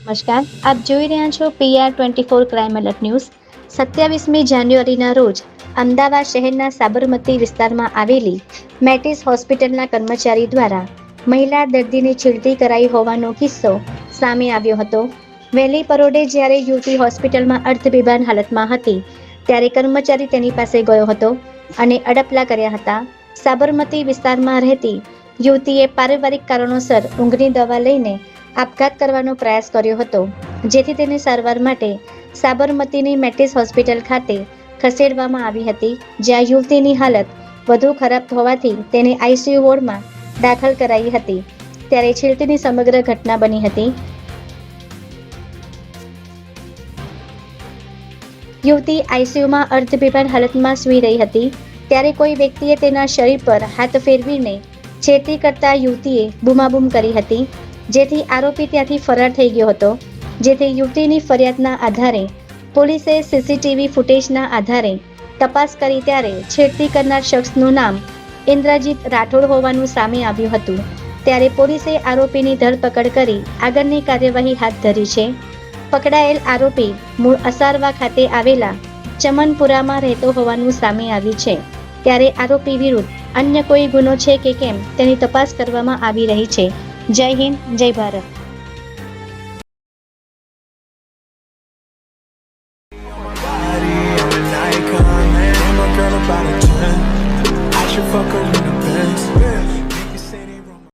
નમસ્કાર, આપ જોઈ રહ્યા છો PR24 ક્રાઇમ એલર્ટ ન્યૂઝ। 27મી જાન્યુઆરીના રોજ અમદાવાદ શહેરના સાબરમતી વિસ્તારમાં આવેલી મેટિસ હોસ્પિટલના કર્મચારી દ્વારા મહિલા દર્દીની છેડતી કરાઈ હોવાનો કિસ્સો સામે આવ્યો હતો। વહેલી પરોઢે જ્યારે યુવતી હોસ્પિટલમાં અર્ધબેભાન હાલતમાં હતી ત્યારે કર્મચારી તેની પાસે ગયો હતો અને અડપલા કર્યા હતા। સાબરમતી વિસ્તારમાં રહેતી યુવતીએ પારિવારિક કારણોસર ઊંઘની દવા લઈને આપઘાત કરવાનો પ્રયાસ કર્યો હતો, જેથી તેને સારવાર માટે સાબરમતીની મેટિસ હોસ્પિટલ ખાતે ખસેડવામાં આવી હતી, જ્યાં યુવતીની હાલત વધુ ખરાબ હોવાથી તેને આઈસીયુ વોર્ડમાં દાખલ કરાઈ હતી। ત્યારે છેડતીની સમગ્ર ઘટના બની હતી। યુવતી આઈસીયુમાં અર્ધબેભાન હાલતમાં સૂઈ રહી હતી ત્યારે કોઈ વ્યક્તિએ તેના શરીર પર હાથ ફેરવીને છેડતી કરતા યુવતીએ બૂમાબૂમ કરી હતી, જેથી આરોપી ત્યાંથી ફરાર થઈ ગયો હતો। જેથી યુવતીની ફરિયાદના આધારે પોલીસે સીસીટીવી ફૂટેજના આધારે તપાસ કરી ત્યારે છેડતી કરનાર શખ્સનું નામ ઇન્દ્રજીત રાઠોડ હોવાનું સામે આવ્યું હતું। ત્યારે પોલીસે આરોપીની ધરપકડ કરી આગળની કાર્યવાહી હાથ ધરી છે। પકડાયેલ આરોપી મૂળ અસારવા ખાતે આવેલા ચમનપુરામાં રહેતો હોવાનું સામે આવ્યું છે। ત્યારે આરોપી વિરુદ્ધ અન્ય કોઈ ગુનો છે કે કેમ તેની તપાસ કરવામાં આવી રહી છે। જય હિન્દ, જય ભારત।